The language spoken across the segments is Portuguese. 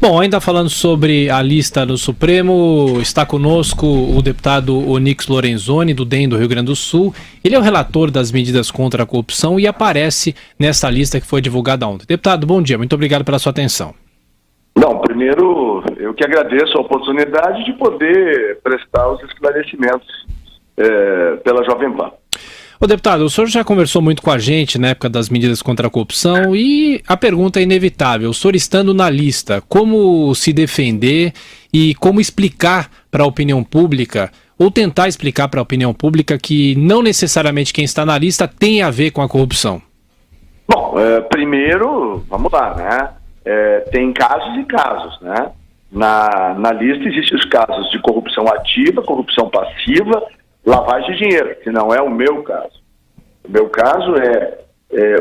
Bom, ainda falando sobre a lista no Supremo, está conosco o deputado Onyx Lorenzoni, do DEM do Rio Grande do Sul. Ele é o relator das medidas contra a corrupção e aparece nessa lista que foi divulgada ontem. Deputado, bom dia, muito obrigado pela sua atenção. Não, primeiro eu que agradeço a oportunidade de poder prestar os esclarecimentos pela Jovem Pan. Ô deputado, o senhor já conversou muito com a gente na época das medidas contra a corrupção e a pergunta é inevitável. O senhor estando na lista, como se defender e como explicar para a opinião pública, ou tentar explicar para a opinião pública que não necessariamente quem está na lista tem a ver com a corrupção? Bom, primeiro, vamos lá, né? Tem casos e casos, né? Na lista existem os casos de corrupção ativa, corrupção passiva, lavagem de dinheiro, que não é o meu caso. O meu caso é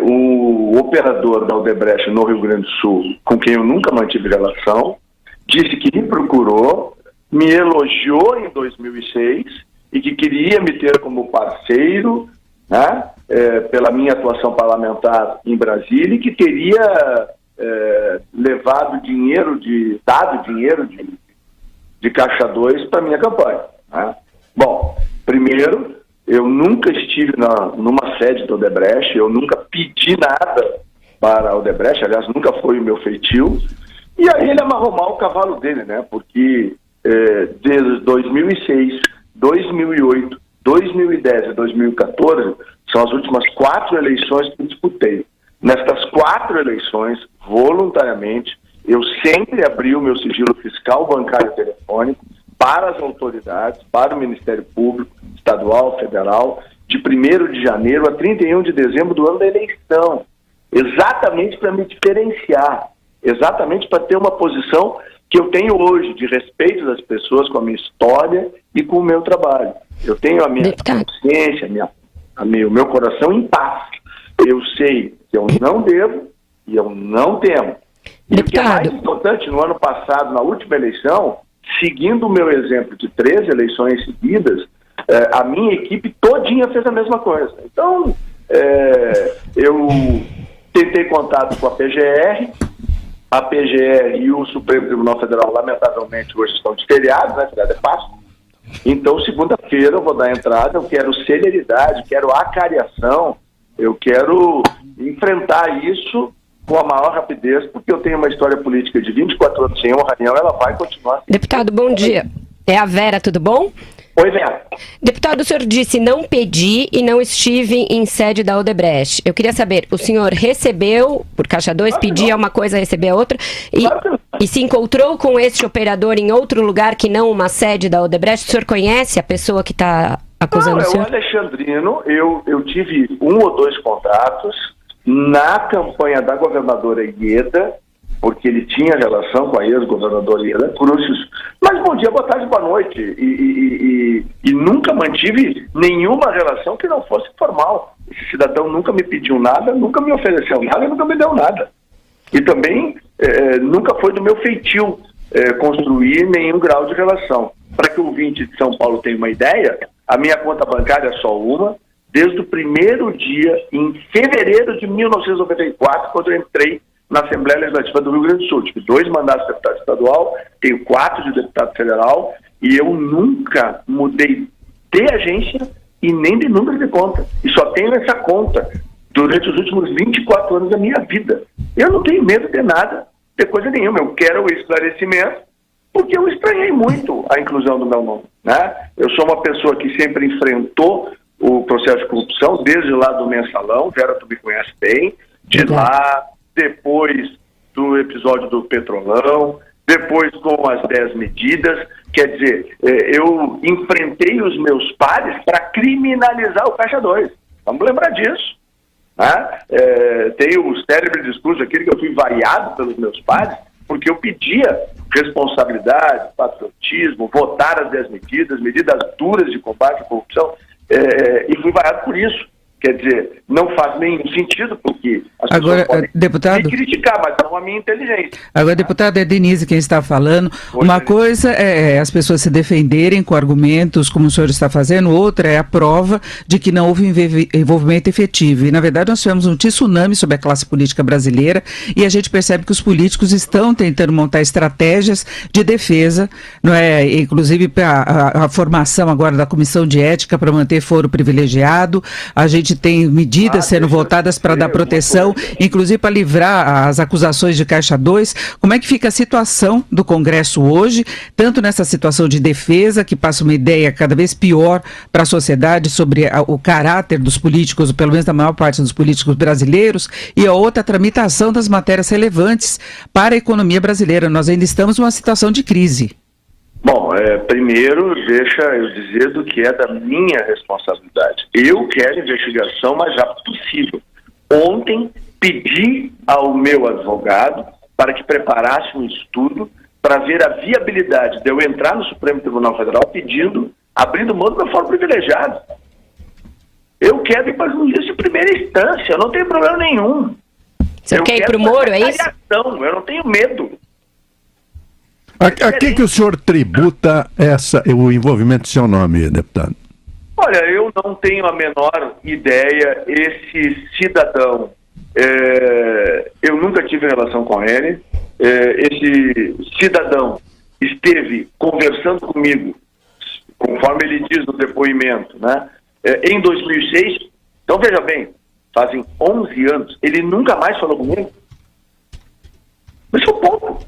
o operador da Odebrecht no Rio Grande do Sul, com quem eu nunca mantive relação, disse que me procurou, me elogiou em 2006 e que queria me ter como parceiro, né, pela minha atuação parlamentar em Brasília, e que teria dado dinheiro de Caixa 2 para minha campanha, né? Bom, primeiro, eu nunca estive numa sede da Odebrecht, eu nunca pedi nada para a Odebrecht, aliás, nunca foi o meu feitio, e aí ele amarrou mal o cavalo dele, né? Porque desde 2006, 2008, 2010 e 2014 são as últimas 4 eleições que eu disputei. Nestas 4 eleições, voluntariamente, eu sempre abri o meu sigilo fiscal, bancário e telefônico para as autoridades, para o Ministério Público, estadual, federal, de 1º de janeiro a 31 de dezembro do ano da eleição, exatamente para me diferenciar, exatamente para ter uma posição que eu tenho hoje, de respeito das pessoas com a minha história e com o meu trabalho. Eu tenho a minha consciência, o meu coração em paz. Eu sei que eu não devo e eu não temo. E o que é mais importante, no ano passado, na última eleição, seguindo o meu exemplo de 13 eleições seguidas, a minha equipe todinha fez a mesma coisa. Então, eu tentei contato com a PGR e o Supremo Tribunal Federal, lamentavelmente, hoje estão de feriado, né? Feriado é Páscoa. Então, segunda-feira eu vou dar entrada, eu quero celeridade, quero acariação, eu quero enfrentar isso com a maior rapidez, porque eu tenho uma história política de 24 anos sem honra nenhuma, ela vai continuar. Deputado, bom dia. É a Vera, tudo bom? Oi, Vera. Deputado, o senhor disse não pedi e não estive em sede da Odebrecht. Eu queria saber, o senhor recebeu por Caixa 2, pedia uma coisa, recebeu outra, e se encontrou com este operador em outro lugar que não uma sede da Odebrecht? O senhor conhece a pessoa que está acusando o senhor? O Alexandrino, eu tive 1 ou 2 contatos na campanha da governadora Ieda, porque ele tinha relação com a ex-governadora Ieda Cruz. Mas bom dia, boa tarde, boa noite. E nunca mantive nenhuma relação que não fosse formal. Esse cidadão nunca me pediu nada, nunca me ofereceu nada, nunca me deu nada. E também nunca foi do meu feitio construir nenhum grau de relação. Para que o ouvinte de São Paulo tenha uma ideia, a minha conta bancária é só uma, desde o primeiro dia, em fevereiro de 1994, quando eu entrei na Assembleia Legislativa do Rio Grande do Sul. Tive 2 mandatos de deputado estadual, tenho 4 de deputado federal, e eu nunca mudei de agência e nem de número de conta. E só tenho essa conta durante os últimos 24 anos da minha vida. Eu não tenho medo de nada, de coisa nenhuma. Eu quero o esclarecimento, porque eu estranhei muito a inclusão do meu nome, né? Eu sou uma pessoa que sempre enfrentou o processo de corrupção, desde lá do Mensalão, Vera, tu me conhece bem, de lá, depois do episódio do Petrolão, depois com as 10 medidas, quer dizer, eu enfrentei os meus pares para criminalizar o Caixa 2, vamos lembrar disso, né? Tem o célebre discurso aquele que eu fui vaiado pelos meus pares, porque eu pedia responsabilidade, patriotismo, votar as 10 medidas, medidas duras de combate à corrupção, e fui vaiado por isso. Quer dizer, não faz nenhum sentido, porque as agora, pessoas podem deputado, me criticar, mas não a minha inteligência. Agora, deputado, é Denise quem está falando. Oi, Uma Denise. coisa é as pessoas se defenderem com argumentos, como o senhor está fazendo, outra é a prova de que não houve envolvimento efetivo. E, na verdade, nós tivemos um tsunami sobre a classe política brasileira e a gente percebe que os políticos estão tentando montar estratégias de defesa, não é? Inclusive a formação agora da comissão de ética para manter foro privilegiado. A gente tem medidas sendo votadas para dar proteção, inclusive para livrar as acusações de Caixa 2. Como é que fica a situação do Congresso hoje, tanto nessa situação de defesa, que passa uma ideia cada vez pior para a sociedade sobre o caráter dos políticos, ou pelo menos da maior parte dos políticos brasileiros, e a outra, a tramitação das matérias relevantes para a economia brasileira. Nós ainda estamos numa situação de crise. Bom, primeiro, deixa eu dizer do que é da minha responsabilidade. Eu quero investigação o mais rápido possível. Ontem, pedi ao meu advogado para que preparasse um estudo para ver a viabilidade de eu entrar no Supremo Tribunal Federal abrindo mão do meu foro privilegiado. Eu quero ir para a justiça de primeira instância, eu não tenho problema nenhum. Você quer ir para o Moro, é isso? Eu não tenho medo. A que o senhor tributa o envolvimento do seu nome, deputado? Olha, eu não tenho a menor ideia. Esse cidadão, eu nunca tive relação com ele. Esse cidadão esteve conversando comigo, conforme ele diz no depoimento, né, em 2006. Então, veja bem, fazem 11 anos, ele nunca mais falou comigo. Esse é o ponto.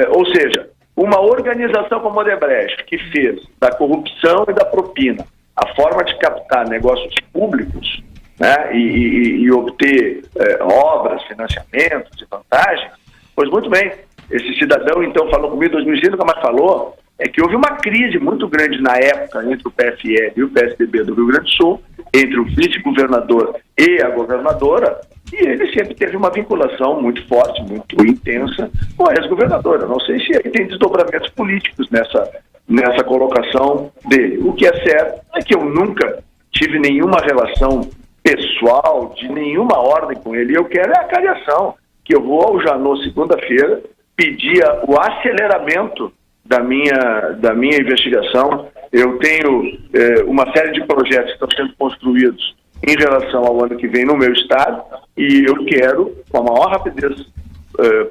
Ou seja, uma organização como a Odebrecht, que fez da corrupção e da propina a forma de captar negócios públicos, né, e obter obras, financiamentos e vantagens, pois muito bem, esse cidadão então falou comigo em 2005, nunca mais falou, é que houve uma crise muito grande na época entre o PFL e o PSDB do Rio Grande do Sul, entre o vice-governador e a governadora, e ele sempre teve uma vinculação muito forte, muito intensa com a ex-governadora. Não sei se aí tem desdobramentos políticos nessa colocação dele. O que é certo é que eu nunca tive nenhuma relação pessoal, de nenhuma ordem com ele. Eu quero a cariação, que eu vou ao Janô segunda-feira pedir o aceleramento da minha investigação. Eu tenho uma série de projetos que estão sendo construídos em relação ao ano que vem no meu estado, e eu quero, com a maior rapidez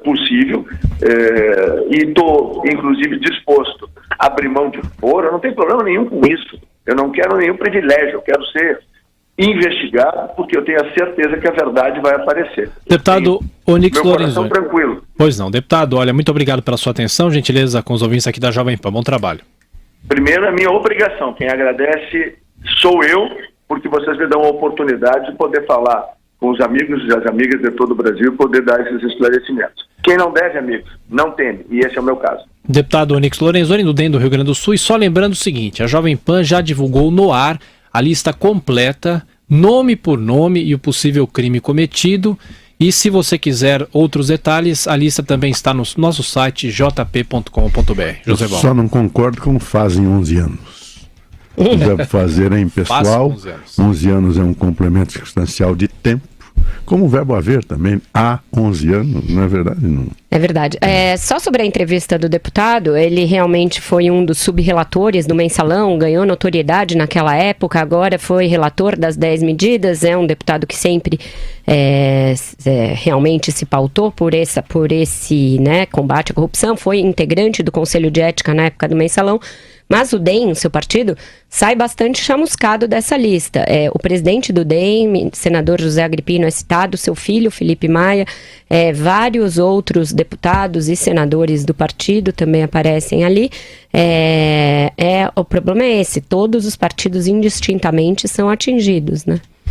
possível, e estou, inclusive, disposto a abrir mão de foro. Eu não tenho problema nenhum com isso. Eu não quero nenhum privilégio. Eu quero ser investigado, porque eu tenho a certeza que a verdade vai aparecer. Deputado Onyx Lorenzoni. Tranquilo. Pois não, deputado, olha, muito obrigado pela sua atenção, gentileza com os ouvintes aqui da Jovem Pan. Bom trabalho. Primeiro, é minha obrigação. Quem agradece sou eu, porque vocês me dão a oportunidade de poder falar com os amigos e as amigas de todo o Brasil e poder dar esses esclarecimentos. Quem não deve, amigos, não teme, e esse é o meu caso. Deputado Onyx Lorenzoni, do DEM do Rio Grande do Sul, e só lembrando o seguinte, a Jovem Pan já divulgou no ar a lista completa, nome por nome e o possível crime cometido, e se você quiser outros detalhes, a lista também está no nosso site jp.com.br. Eu só não concordo com fazem 11 anos. Deve fazer em pessoal, 11 anos é um complemento circunstancial de tempo, como o verbo haver também, há 11 anos, não é verdade? Não. É verdade. Só sobre a entrevista do deputado, ele realmente foi um dos subrelatores do Mensalão, ganhou notoriedade naquela época, agora foi relator das 10 medidas, é um deputado que sempre realmente se pautou por esse combate à corrupção, foi integrante do Conselho de Ética na época do Mensalão. Mas o DEM, seu partido, sai bastante chamuscado dessa lista. O presidente do DEM, senador José Agripino, é citado, seu filho, Felipe Maia, vários outros deputados e senadores do partido também aparecem ali. O problema é esse, todos os partidos indistintamente são atingidos, né?